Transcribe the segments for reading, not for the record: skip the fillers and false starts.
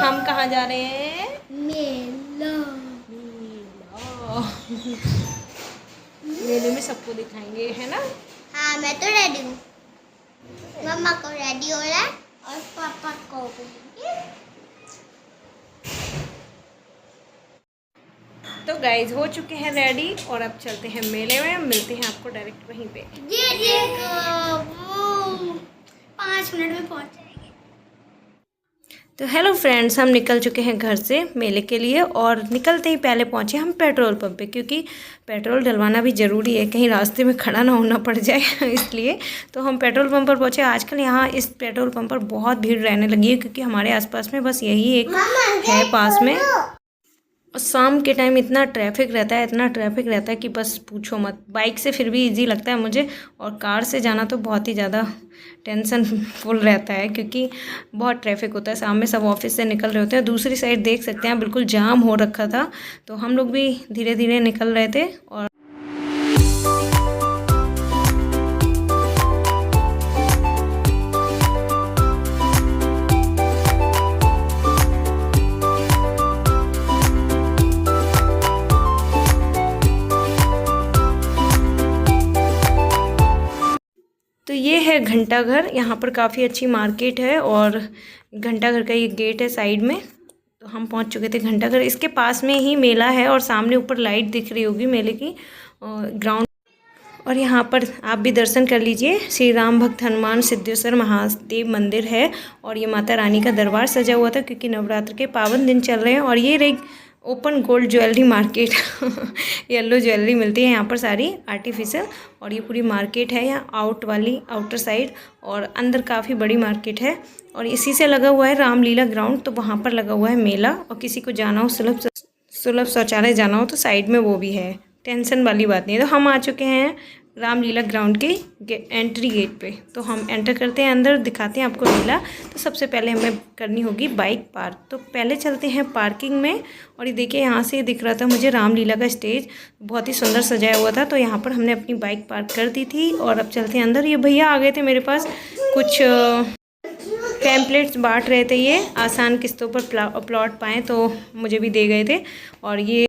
हम कहाँ जा रहे हैं? मेला। मेले में सबको दिखाएंगे, है ना? हाँ, मैं तो रेडी हूँ। मम्मा को रेडी हो रहा है और पापा को भी। तो गाइज हो चुके हैं रेडी और अब चलते हैं मेले में। मिलते हैं आपको डायरेक्ट वहीं पे। ये देखो, वो 5 मिनट में पहुँच जाएंगे। तो हेलो फ्रेंड्स, हम निकल चुके हैं घर से मेले के लिए और निकलते ही पहले पहुंचे हम पेट्रोल पंप पे, क्योंकि पेट्रोल डलवाना भी ज़रूरी है, कहीं रास्ते में खड़ा ना होना पड़ जाए इसलिए तो हम पेट्रोल पंप पर पहुंचे। आजकल यहाँ इस पेट्रोल पंप पर बहुत भीड़ रहने लगी है, क्योंकि हमारे आसपास में बस यही एक है पास में। और शाम के टाइम इतना ट्रैफिक रहता है, इतना ट्रैफिक रहता है कि बस पूछो मत। बाइक से फिर भी इजी लगता है मुझे, और कार से जाना तो बहुत ही ज़्यादा टेंशन फुल रहता है, क्योंकि बहुत ट्रैफिक होता है। शाम में सब ऑफिस से निकल रहे होते हैं। दूसरी साइड देख सकते हैं बिल्कुल जाम हो रखा था, तो हम लोग भी धीरे धीरे निकल रहे थे। और तो ये है घंटाघर। यहाँ पर काफ़ी अच्छी मार्केट है और घंटाघर का ये गेट है साइड में। तो हम पहुँच चुके थे घंटाघर। इसके पास में ही मेला है और सामने ऊपर लाइट दिख रही होगी मेले की, ग्राउंड। और यहाँ पर आप भी दर्शन कर लीजिए। श्री राम भक्त हनुमान सिद्धेश्वर महादेव मंदिर है और ये माता रानी का दरबार सजा हुआ था, क्योंकि नवरात्र के पावन दिन चल रहे हैं। और ये रही open gold jewellery market yellow jewellery मिलती है यहाँ पर सारी आर्टिफिशियल। और ये पूरी मार्केट है यहाँ आउटर साइड, और अंदर काफ़ी बड़ी मार्केट है। और इसी से लगा हुआ है रामलीला ग्राउंड, तो वहाँ पर लगा हुआ है मेला। और किसी को जाना हो सुलभ शौचालय जाना हो तो साइड में वो भी है, टेंशन वाली बात नहीं है। तो हम आ चुके हैं रामलीला ग्राउंड के एंट्री गेट पे। तो हम एंटर करते हैं अंदर, दिखाते हैं आपको मेला। तो सबसे पहले हमें करनी होगी बाइक पार्क। तो पहले चलते हैं पार्किंग में। और ये देखिए, यहाँ से दिख रहा था मुझे रामलीला का स्टेज, बहुत ही सुंदर सजाया हुआ था। तो यहाँ पर हमने अपनी बाइक पार्क कर दी थी और अब चलते हैं अंदर। ये भैया आ गए थे मेरे पास, कुछ पैम्पलेट्स बांट रहे थे, ये आसान किस्तों पर प्लॉट पाएँ तो मुझे भी दे गए थे। और ये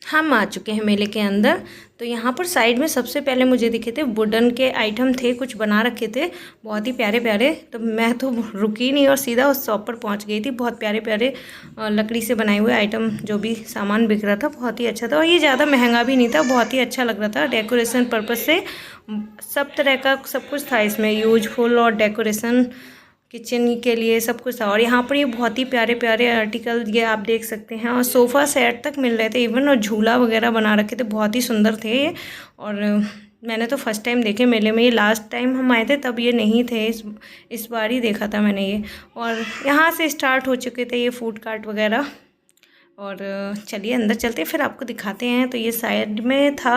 हम आ चुके हैं मेले के अंदर। तो यहाँ पर साइड में सबसे पहले मुझे दिखे थे वुडन के आइटम थे, कुछ बना रखे थे बहुत ही प्यारे प्यारे। तो मैं तो रुकी नहीं और सीधा उस शॉप पर पहुँच गई थी। बहुत प्यारे प्यारे लकड़ी से बनाए हुए आइटम, जो भी सामान बिक रहा था बहुत ही अच्छा था। और ये ज़्यादा महंगा भी नहीं था, बहुत ही अच्छा लग रहा था। डेकोरेशन पर्पज़ से सब तरह का सब कुछ था इसमें, यूजफुल और डेकोरेशन किचन के लिए सब कुछ था। और यहाँ पर ये बहुत ही प्यारे प्यारे आर्टिकल ये आप देख सकते हैं, और सोफ़ा सेट तक मिल रहे थे इवन, और झूला वगैरह बना रखे थे, बहुत ही सुंदर थे ये। और मैंने तो फर्स्ट टाइम देखे मेले में ये, लास्ट टाइम हम आए थे तब ये नहीं थे, इस बार ही देखा था मैंने ये। और यहाँ से स्टार्ट हो चुके थे ये फूड कार्ट वगैरह। और चलिए अंदर चलते फिर आपको दिखाते हैं। तो ये साइड में था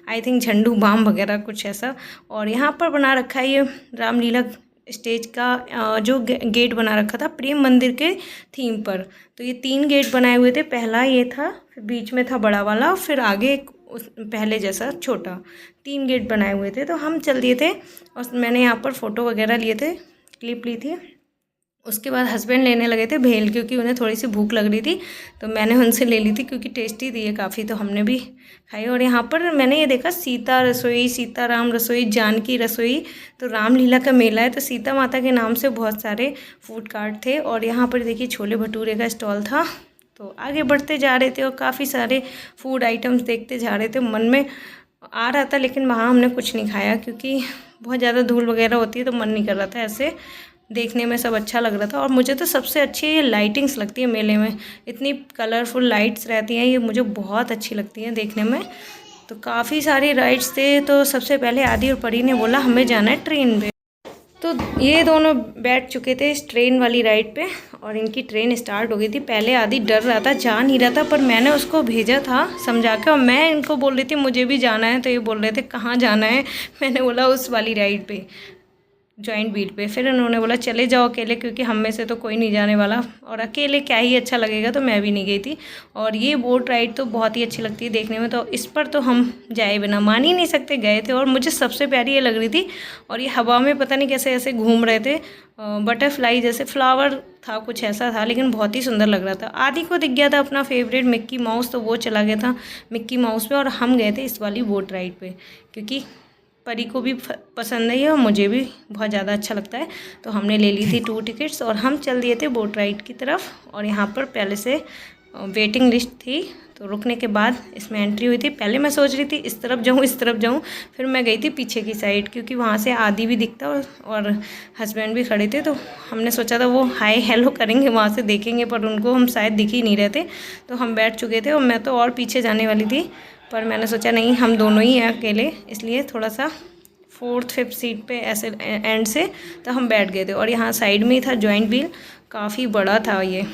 आई थिंक झंडू बाम वगैरह कुछ ऐसा। और यहाँ पर बना रखा है ये रामलीला स्टेज का जो गेट बना रखा था प्रेम मंदिर के थीम पर। तो ये 3 गेट बनाए हुए थे, पहला ये था, फिर बीच में था बड़ा वाला, फिर आगे एक पहले जैसा छोटा, 3 गेट बनाए हुए थे। तो हम चल दिए थे और मैंने यहाँ पर फ़ोटो वगैरह लिए थे, क्लिप ली थी। उसके बाद हस्बैंड लेने लगे थे भेल, क्योंकि उन्हें थोड़ी सी भूख लग रही थी, तो मैंने उनसे ले ली थी, क्योंकि टेस्टी थी ये काफ़ी, तो हमने भी खाई। और यहाँ पर मैंने ये देखा सीता रसोई, सीताराम रसोई, जानकी रसोई। तो रामलीला का मेला है तो सीता माता के नाम से बहुत सारे फूड कार्ट थे। और यहाँ पर देखिए छोले भटूरे का स्टॉल था। तो आगे बढ़ते जा रहे थे और काफ़ी सारे फूड आइटम्स देखते जा रहे थे। मन में आ रहा था, लेकिन वहाँ हमने कुछ नहीं खाया, क्योंकि बहुत ज़्यादा धूल वगैरह होती है तो मन नहीं कर रहा था। ऐसे देखने में सब अच्छा लग रहा था। और मुझे तो सबसे अच्छी ये लाइटिंग्स लगती है मेले में, इतनी कलरफुल लाइट्स रहती हैं, ये मुझे बहुत अच्छी लगती हैं देखने में। तो काफ़ी सारी राइड्स थे। तो सबसे पहले आदि और परी ने बोला हमें जाना है ट्रेन पे। तो ये दोनों बैठ चुके थे इस ट्रेन वाली राइड पे और इनकी ट्रेन स्टार्ट हो गई थी। पहले आदि डर रहा था, जा नहीं रहा था, पर मैंने उसको भेजा था समझा के, और मैं इनको बोल रही थी मुझे भी जाना है। तो ये बोल रहे थे कहाँ जाना है, मैंने बोला उस वाली राइड पे। जॉइंट व्हील पे। फिर उन्होंने बोला चले जाओ अकेले, क्योंकि हम में से तो कोई नहीं जाने वाला और अकेले क्या ही अच्छा लगेगा, तो मैं भी नहीं गई थी। और ये बोट राइड तो बहुत ही अच्छी लगती है देखने में, तो इस पर तो हम जाए बिना मान ही नहीं सकते, गए थे। और मुझे सबसे प्यारी ये लग रही थी, और ये हवा में पता नहीं कैसे ऐसे घूम रहे थे, बटरफ्लाई जैसे फ्लावर था, कुछ ऐसा था, लेकिन बहुत ही सुंदर लग रहा था। आदि को दिख गया था अपना फेवरेट मिक्की माउस, तो वो चला गया था मिक्की माउस पे, और हम गए थे इस वाली बोट राइड पे, क्योंकि परी को भी पसंद है और मुझे भी बहुत ज़्यादा अच्छा लगता है। तो हमने ले ली थी 2 टिकट्स और हम चल दिए थे बोट राइड की तरफ। और यहाँ पर पहले से वेटिंग लिस्ट थी, तो रुकने के बाद इसमें एंट्री हुई थी। पहले मैं सोच रही थी इस तरफ जाऊँ इस तरफ जाऊँ, फिर मैं गई थी पीछे की साइड, क्योंकि वहाँ से आदि भी दिखता और हस्बैंड भी खड़े थे। तो हमने सोचा था वो हाय हेलो करेंगे, वहाँ से देखेंगे, पर उनको हम शायद दिख ही नहीं रहे थे। तो हम बैठ चुके थे और मैं तो और पीछे जाने वाली थी, पर मैंने सोचा नहीं हम दोनों ही हैं अकेले, इसलिए थोड़ा सा 4th-5th सीट पे ऐसे एंड से तो हम बैठ गए थे। और यहाँ साइड में ही था जॉइंट व्हील, काफ़ी बड़ा था, ये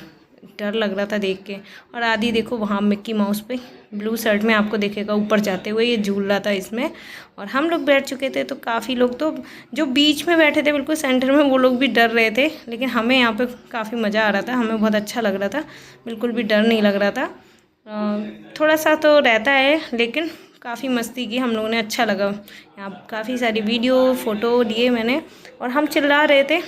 डर लग रहा था देख के। और आदि देखो वहाँ मिक्की माउस पे ब्लू शर्ट में आपको देखेगा ऊपर जाते हुए, ये झूल रहा था इसमें। और हम लोग बैठ चुके थे, तो काफ़ी लोग तो जो बीच में बैठे थे बिल्कुल सेंटर में, वो लोग भी डर रहे थे, लेकिन हमें यहाँ पे काफ़ी मज़ा आ रहा था, हमें बहुत अच्छा लग रहा था, बिल्कुल भी डर नहीं लग रहा था। थोड़ा सा तो रहता है, लेकिन काफ़ी मस्ती की हम लोगों ने, अच्छा लगा। यहाँ काफ़ी सारी वीडियो फ़ोटो लिए मैंने, और हम चिल्ला रहे थे,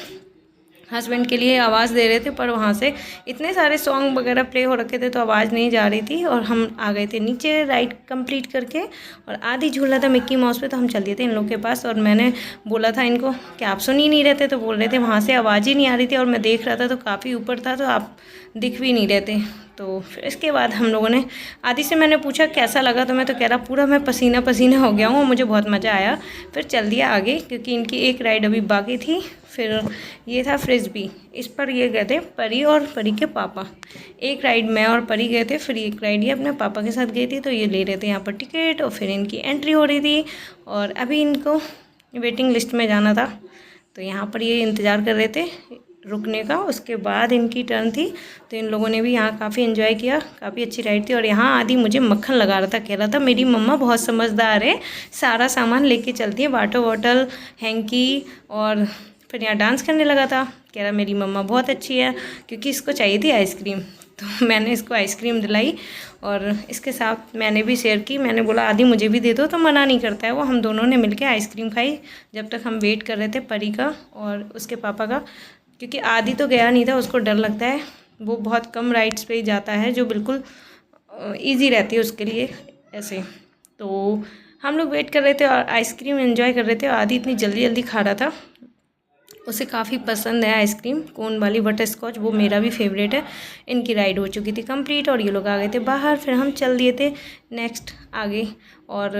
हस्बैंड के लिए आवाज़ दे रहे थे, पर वहाँ से इतने सारे सॉन्ग वगैरह प्ले हो रखे थे तो आवाज़ नहीं जा रही थी। और हम आ गए थे नीचे राइड कंप्लीट करके, और आदि झूला था मिक्की माउस पे, तो हम चल दिए थे इन लोग के पास। और मैंने बोला था इनको कि आप सुन ही नहीं रहे थे, तो बोल रहे थे वहाँ से आवाज़ ही नहीं आ रही थी, और मैं देख रहा था तो काफ़ी ऊपर था, तो आप दिख भी नहीं रहे थे। तो फिर इसके बाद हम लोगों ने, आदि से मैंने पूछा कैसा लगा, तो मैं तो कह रहा पूरा मैं पसीना पसीना हो गया हूँ, मुझे बहुत मज़ा आया। फिर चल दिया आगे, क्योंकि इनकी एक राइड अभी बाकी थी। फिर ये था फ्रिस्बी, इस पर ये गए थे परी और परी के पापा। एक राइड मैं और परी गए थे, फिर एक राइड ये अपने पापा के साथ गई थी। तो ये ले रहे थे यहाँ पर टिकट, और फिर इनकी एंट्री हो रही थी, और अभी इनको वेटिंग लिस्ट में जाना था, तो यहाँ पर ये इंतज़ार कर रहे थे रुकने का। उसके बाद इनकी टर्न थी, तो इन लोगों ने भी यहाँ काफ़ी एंजॉय किया, काफ़ी अच्छी राइड थी। और यहाँ आदि मुझे मक्खन लगा रहा था, कह रहा था मेरी मम्मा बहुत समझदार है, सारा सामान लेके चलती है, वाटर बॉटल, हैंकी, और फिर यहाँ डांस करने लगा था, कह रहा मेरी मम्मा बहुत अच्छी है, क्योंकि इसको चाहिए थी आइसक्रीम। तो मैंने इसको आइसक्रीम दिलाई, और इसके साथ मैंने भी शेयर की, मैंने बोला आदि मुझे भी दे दो, तो मना नहीं करता है वो। हम दोनों ने मिलके आइसक्रीम खाई, जब तक हम वेट कर रहे थे परी का और उसके पापा का, क्योंकि आदि तो गया नहीं था, उसको डर लगता है, वो बहुत कम राइड्स पे ही जाता है जो बिल्कुल ईजी रहती है उसके लिए ऐसे। तो हम लोग वेट कर रहे थे और आइसक्रीम एंजॉय कर रहे थे, और आदि इतनी जल्दी जल्दी खा रहा था, उसे काफ़ी पसंद है आइसक्रीम, कोन वाली बटर स्कॉच, वो मेरा भी फेवरेट है। इनकी राइड हो चुकी थी कंप्लीट, और ये लोग आ गए थे बाहर, फिर हम चल दिए थे नेक्स्ट आगे। और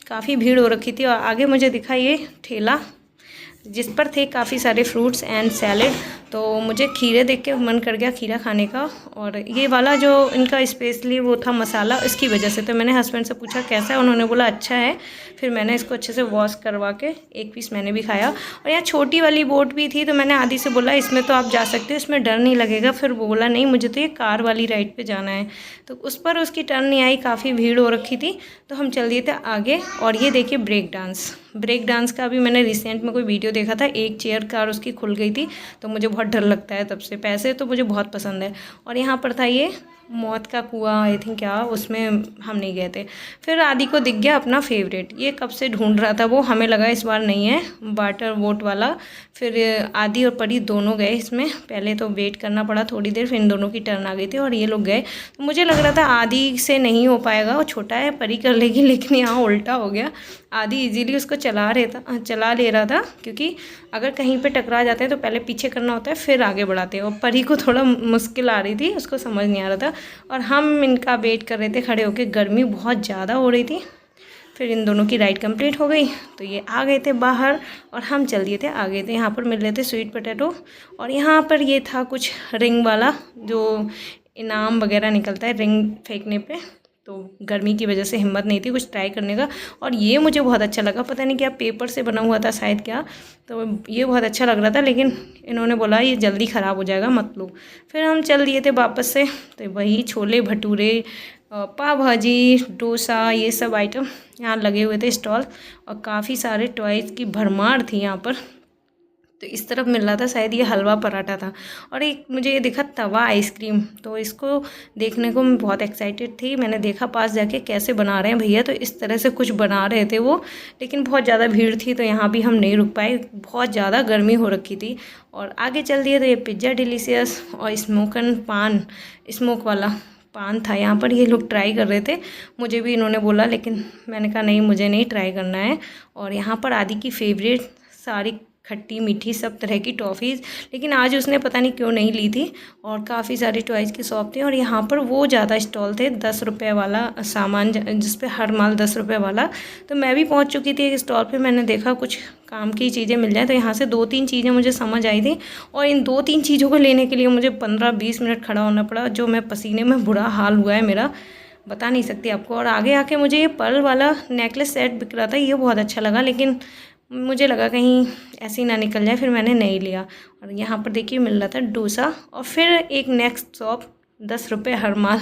काफ़ी भीड़ हो रखी थी, और आगे मुझे दिखा ये ठेला, जिस पर थे काफ़ी सारे फ्रूट्स एंड सैलेड। तो मुझे खीरे देख के मन कर गया खीरा खाने का, और ये वाला जो इनका स्पेशली वो था मसाला, इसकी वजह से। तो मैंने हस्बैंड से पूछा कैसा है, उन्होंने बोला अच्छा है। फिर मैंने इसको अच्छे से वॉश करवा के एक पीस मैंने भी खाया। और यहाँ छोटी वाली बोट भी थी, तो मैंने आदि से बोला इसमें तो आप जा सकते हो, इसमें डर नहीं लगेगा। फिर वो बोला नहीं मुझे तो ये कार वाली राइड पर जाना है, तो उस पर उसकी टर्न नहीं आई, काफ़ी भीड़ हो रखी थी, तो हम चल दिए थे आगे। और ये देखिए ब्रेक डांस का भी मैंने रिसेंट में कोई वीडियो देखा था, एक चेयर कार उसकी खुल गई थी, तो मुझे बहुत डर लगता है तब से। पैसे तो मुझे बहुत पसंद है। और यहाँ पर था ये मौत का कुआं, आई थिंक क्या, उसमें हम नहीं गए थे। फिर आदि को दिख गया अपना फेवरेट, ये कब से ढूंढ रहा था वो, हमें लगा इस बार नहीं है, वाटर बोट वाला। फिर आदि और परी दोनों गए इसमें, पहले तो वेट करना पड़ा थोड़ी देर, फिर इन दोनों की टर्न आ गई थी और ये लोग गए। तो मुझे लग रहा था आदि से नहीं हो पाएगा, वो छोटा है, परी कर लेगी, लेकिन यहाँ उल्टा हो गया। आदि इजीली उसको चला ले रहा था, क्योंकि अगर कहीं पे टकरा जाते हैं तो पहले पीछे करना होता है फिर आगे बढ़ाते हैं, और परी को थोड़ा मुश्किल आ रही थी, उसको समझ नहीं आ रहा था। और हम इनका वेट कर रहे थे खड़े होकर, गर्मी बहुत ज़्यादा हो रही थी। फिर इन दोनों की राइड कंप्लीट हो गई, तो ये आ गए थे बाहर, और हम चल दिए थे आगे थे। यहाँ पर मिल रहे थे स्वीट पोटैटो, और यहाँ पर ये था कुछ रिंग वाला, जो इनाम वगैरह निकलता है रिंग फेंकने पे। तो गर्मी की वजह से हिम्मत नहीं थी कुछ ट्राई करने का, और ये मुझे बहुत अच्छा लगा, पता नहीं क्या पेपर से बना हुआ था शायद क्या, तो ये बहुत अच्छा लग रहा था, लेकिन इन्होंने बोला ये जल्दी ख़राब हो जाएगा मत लो। फिर हम चल दिए थे वापस से, तो वही छोले भटूरे, पाव भाजी, डोसा, ये सब आइटम यहाँ लगे हुए थे स्टॉल, और काफ़ी सारे टॉयज़ की भरमार थी यहाँ पर। तो इस तरफ मिल रहा था, शायद ये हलवा पराठा था। और एक मुझे ये दिखा तवा आइसक्रीम, तो इसको देखने को मैं बहुत एक्साइटेड थी। मैंने देखा पास जाके कैसे बना रहे हैं भैया, तो इस तरह से कुछ बना रहे थे वो, लेकिन बहुत ज़्यादा भीड़ थी तो यहाँ भी हम नहीं रुक पाए, बहुत ज़्यादा गर्मी हो रखी थी। और आगे चल दिए तो ये पिज़्ज़ा डिलीशियस और स्मोकन पान, स्मोक वाला पान था यहाँ पर। ये लोग ट्राई कर रहे थे, मुझे भी इन्होंने बोला, लेकिन मैंने कहा नहीं, मुझे नहीं ट्राई करना है। और यहाँ पर आदि की फेवरेट सारी खट्टी मीठी सब तरह की टॉफ़ीज़, लेकिन आज उसने पता नहीं क्यों नहीं ली थी। और काफ़ी सारी टॉयज़ की शॉप थी और यहाँ पर वो ज़्यादा स्टॉल थे, 10 रुपये वाला सामान जिस पे हर माल 10 रुपये वाला। तो मैं भी पहुँच चुकी थी एक स्टॉल पे, मैंने देखा कुछ काम की चीज़ें मिल जाए, तो यहाँ से 2-3 चीज़ें मुझे समझ आई थी। और इन 2-3 चीज़ों को लेने के लिए मुझे 15-20 मिनट खड़ा होना पड़ा, जो मैं पसीने में बुरा हाल हुआ है मेरा, बता नहीं सकती आपको। और आगे आके मुझे ये पर्ल वाला नेकलेस सेट बिक रहा था, ये बहुत अच्छा लगा, लेकिन मुझे लगा कहीं ऐसे ही ना निकल जाए, फिर मैंने नहीं लिया। और यहाँ पर देखिए मिल रहा था डोसा। और फिर एक नेक्स्ट शॉप, 10 रुपये हर माल,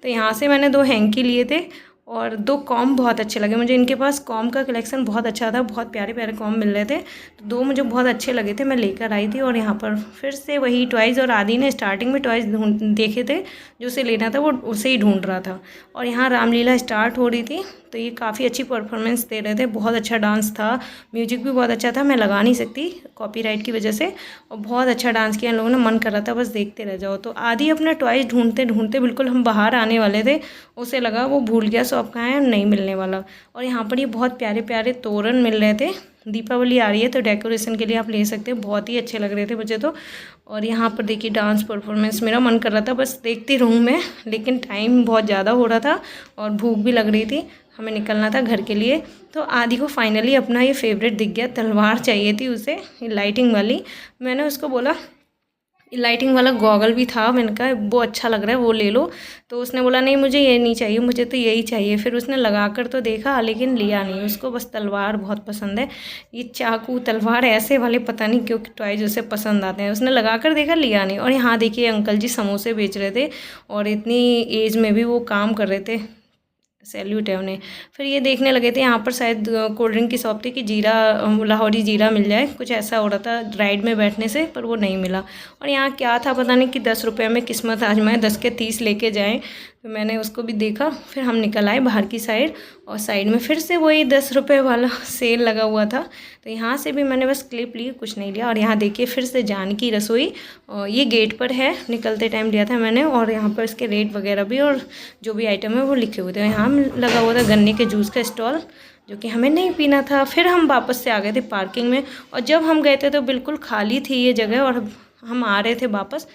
तो यहाँ से मैंने 2 हैंकी लिए थे और 2 कॉम बहुत अच्छे लगे मुझे। इनके पास कॉम का कलेक्शन बहुत अच्छा था, बहुत प्यारे प्यारे कॉम मिल रहे थे, तो 2 मुझे बहुत अच्छे लगे थे, मैं लेकर आई थी। और यहाँ पर फिर से वही टॉयज़, और आदि ने स्टार्टिंग में टॉयज़ देखे थे, जो उसे लेना था वो उसे ही ढूंढ रहा था। और यहाँ रामलीला स्टार्ट हो रही थी, तो ये काफ़ी अच्छी परफॉर्मेंस दे रहे थे, बहुत अच्छा डांस था, म्यूजिक भी बहुत अच्छा था। मैं लगा नहीं सकती कॉपीराइट की वजह से, और बहुत अच्छा डांस किया इन लोगों ने, मन कर रहा था बस देखते रह जाओ। तो आदि अपना टॉयज़ ढूंढते ढूंढते बिल्कुल हम बाहर आने वाले थे, उसे लगा वो भूल गया शॉप कहाँ है, नहीं मिलने वाला। और यहाँ पर ये बहुत प्यारे प्यारे तोरण मिल रहे थे, दीपावली आ रही है तो डेकोरेशन के लिए आप ले सकते हैं, बहुत ही अच्छे लग रहे थे मुझे तो। और यहाँ पर देखिए डांस परफॉर्मेंस, मेरा मन कर रहा था बस देखती रहूँ मैं, लेकिन टाइम बहुत ज़्यादा हो रहा था और भूख भी लग रही थी, हमें निकलना था घर के लिए। तो आदि को फाइनली अपना ये फेवरेट दिख गया, तलवार चाहिए थी उसे, लाइटिंग वाली। मैंने उसको बोला लाइटिंग वाला गॉगल भी था, मैंने कहा वो अच्छा लग रहा है वो ले लो, तो उसने बोला नहीं मुझे ये नहीं चाहिए, मुझे तो यही चाहिए। फिर उसने लगा कर तो देखा लेकिन लिया नहीं, उसको बस तलवार बहुत पसंद है। ये चाकू तलवार ऐसे वाले पता नहीं क्यों टॉयज उसे पसंद आते हैं, उसने लगा कर देखा, लिया नहीं। और यहाँ देखिए अंकल जी समोसे बेच रहे थे और इतनी एज में भी वो काम कर रहे थे, सैल्यूट है उन्हें। फिर ये देखने लगे थे यहाँ पर शायद कोल्ड ड्रिंक की शॉप थी कि जीरा, लाहौरी जीरा मिल जाए, कुछ ऐसा हो रहा था राइड में बैठने से, पर वो नहीं मिला। और यहाँ क्या था पता नहीं कि 10 रुपये में किस्मत आजमाए, 10 के 30 लेके जाएं, तो मैंने उसको भी देखा। फिर हम निकल आए बाहर की साइड, और साइड में फिर से वही 10 रुपये वाला सेल लगा हुआ था, तो यहाँ से भी मैंने बस क्लिप ली, कुछ नहीं लिया। और यहाँ देखिए फिर से जानकी रसोई, और ये गेट पर है, निकलते टाइम लिया था मैंने। और यहाँ पर इसके रेट वगैरह भी और जो भी आइटम है वो लिखे हुए थे। यहाँ लगा हुआ था गन्ने के जूस का स्टॉल, जो कि हमें नहीं पीना था। फिर हम वापस से आ गए थे पार्किंग में, और जब हम गए थे तो बिल्कुल खाली थी ये जगह, और हम आ रहे थे वापस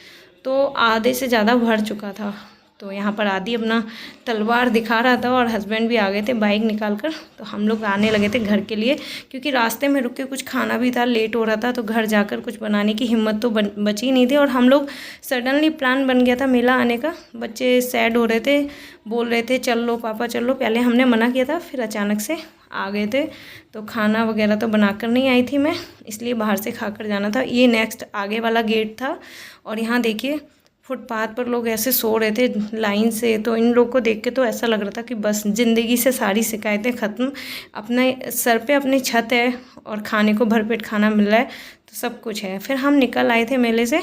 तो आधे से ज़्यादा भर चुका था। तो यहाँ पर आदि अपना तलवार दिखा रहा था और हस्बैंड भी आ गए थे बाइक निकाल कर, तो हम लोग आने लगे थे घर के लिए, क्योंकि रास्ते में रुक के कुछ खाना भी था, लेट हो रहा था, तो घर जाकर कुछ बनाने की हिम्मत तो बची नहीं थी। और हम लोग सडनली प्लान बन गया था मेला आने का, बच्चे सैड हो रहे थे, बोल रहे थे चल लो पापा चल लो, पहले हमने मना किया था, फिर अचानक से आ गए थे। तो खाना वगैरह तो बनाकर नहीं आई थी मैं, इसलिए बाहर से खाकर जाना था। ये नेक्स्ट आगे वाला गेट था, और यहाँ देखिए फुटपाथ पर लोग ऐसे सो रहे थे लाइन से, तो इन लोग को देख के तो ऐसा लग रहा था कि बस ज़िंदगी से सारी शिकायतें ख़त्म, अपने सर पे अपनी छत है और खाने को भरपेट खाना मिल रहा है, तो सब कुछ है। फिर हम निकल आए थे मेले से,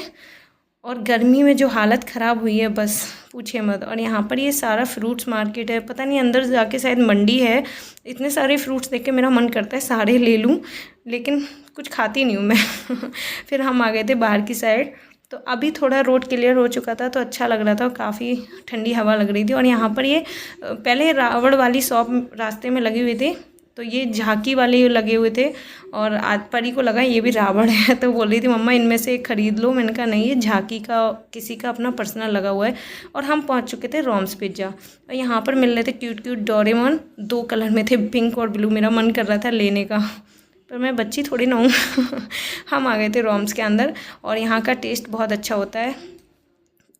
और गर्मी में जो हालत ख़राब हुई है बस पूछिए मत। और यहाँ पर ये सारा फ्रूट्स मार्केट है, पता नहीं अंदर जाके शायद मंडी है। इतने सारे फ्रूट्स देख के मेरा मन करता है सारे ले लूँ, लेकिन कुछ खाती नहीं हूँ मैं। फिर हम आ गए थे बाहर की साइड, तो अभी थोड़ा रोड क्लियर हो चुका था तो अच्छा लग रहा था, काफ़ी ठंडी हवा लग रही थी। और यहाँ पर ये पहले रावण वाली शॉप रास्ते में लगी हुई थी, तो ये झांकी वाले लगे हुए थे, और आज परी को लगा ये भी रावण है, तो बोल रही थी मम्मा इनमें से एक ख़रीद लो। मैंने कहा नहीं, ये झांकी का किसी का अपना पर्सनल लगा हुआ है। और हम पहुंच चुके थे रॉम्स पिज़्ज़ा, और यहाँ पर मिल रहे थे क्यूट क्यूट डोरेमोन, 2 कलर में थे, पिंक और ब्लू। मेरा मन कर रहा था लेने का, पर मैं बच्ची थोड़ी ना हूँ। हम आ गए थे रॉम्स के अंदर, और यहाँ का टेस्ट बहुत अच्छा होता है,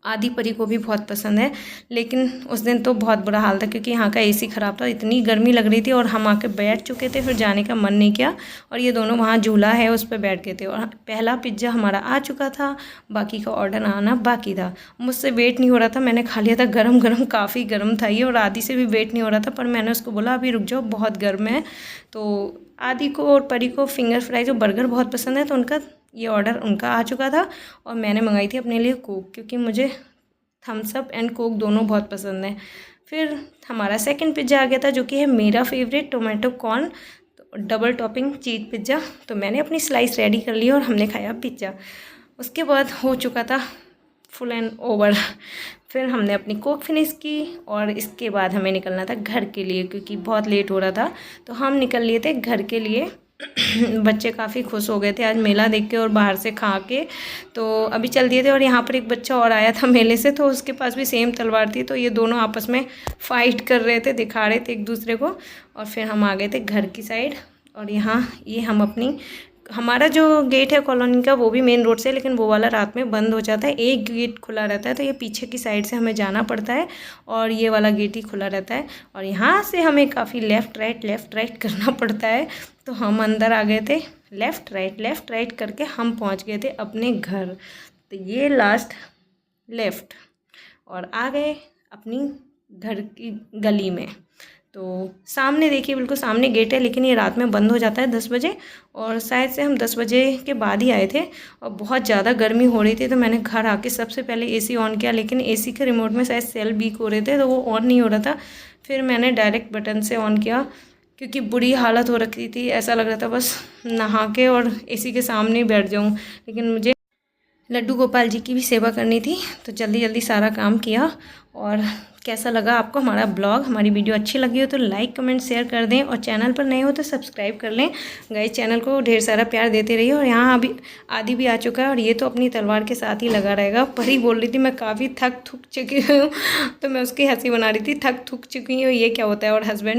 आदि परी को भी बहुत पसंद है। लेकिन उस दिन तो बहुत बुरा हाल था, क्योंकि यहाँ का एसी ख़राब था, इतनी गर्मी लग रही थी, और हम आके बैठ चुके थे, फिर जाने का मन नहीं किया। और ये दोनों वहाँ झूला है उस पर बैठ गए थे, और पहला पिज़्ज़ा हमारा आ चुका था, बाकी का ऑर्डर आना बाकी था। मुझसे वेट नहीं हो रहा था, मैंने खा लिया था गरम गरम, काफ़ी गर्म था ये, और आदि से भी वेट नहीं हो रहा था, पर मैंने उसको बोला अभी रुक जाओ बहुत गर्म है। तो आदि को और परी को फिंगर फ्राइज और बर्गर बहुत पसंद है, तो उनका ये ऑर्डर उनका आ चुका था और मैंने मंगाई थी अपने लिए कोक, क्योंकि मुझे थम्स अप एंड कोक दोनों बहुत पसंद है। फिर हमारा सेकंड पिज़्ज़ा आ गया था, जो कि है मेरा favourite, tomato corn double topping cheese pizza. तो मैंने अपनी स्लाइस रेडी कर ली और हमने खाया पिज़्ज़ा। उसके बाद हो चुका था फुल एंड ओवर। फिर हमने अपनी कोक फिनिश की और इसके बाद हमें निकलना था घर के लिए, क्योंकि बहुत लेट हो रहा था। तो हम निकल लिए थे घर के लिए। बच्चे काफ़ी खुश हो गए थे आज मेला देख के और बाहर से खा के, तो अभी चल दिए थे। और यहाँ पर एक बच्चा और आया था मेले से, तो उसके पास भी सेम तलवार थी, तो ये दोनों आपस में फ़ाइट कर रहे थे, दिखा रहे थे एक दूसरे को। और फिर हम आ गए थे घर की साइड। और यहाँ ये हम अपनी, हमारा जो गेट है कॉलोनी का वो भी मेन रोड से, लेकिन वो वाला रात में बंद हो जाता है, एक गेट खुला रहता है, तो ये पीछे की साइड से हमें जाना पड़ता है और ये वाला गेट ही खुला रहता है। और यहाँ से हमें काफ़ी लेफ़्ट राइट करना पड़ता है। तो हम अंदर आ गए थे, लेफ़्ट राइट करके हम पहुँच गए थे अपने घर। तो ये लास्ट लेफ़्ट और आ गए अपनी घर की गली में। तो सामने देखिए, बिल्कुल सामने गेट है, लेकिन ये रात में बंद हो जाता है 10 बजे, और शायद से हम 10 बजे के बाद ही आए थे और बहुत ज़्यादा गर्मी हो रही थी। तो मैंने घर आके सबसे पहले एसी ऑन किया, लेकिन एसी के रिमोट में शायद सेल वीक हो रहे थे, तो वो ऑन नहीं हो रहा था। फिर मैंने डायरेक्ट बटन से ऑन किया, क्योंकि बुरी हालत हो रखी थी, ऐसा लग रहा था बस नहा के और एसी के सामने ही बैठ जाऊँ। लेकिन मुझे लड्डू गोपाल जी की भी सेवा करनी थी, तो जल्दी जल्दी सारा काम किया। और कैसा लगा आपको हमारा ब्लॉग, हमारी वीडियो अच्छी लगी हो तो लाइक कमेंट शेयर कर दें, और चैनल पर नए हो तो सब्सक्राइब कर लें। गाइस चैनल को ढेर सारा प्यार देते रहिए। और यहाँ अभी आदि भी आ चुका है और ये तो अपनी तलवार के साथ ही लगा रहेगा। परी बोल रही थी मैं काफ़ी थक चुकी हूँ, तो मैं उसकी हंसी बना रही थी, थक चुकी हूँ ये क्या होता है। और हस्बैंड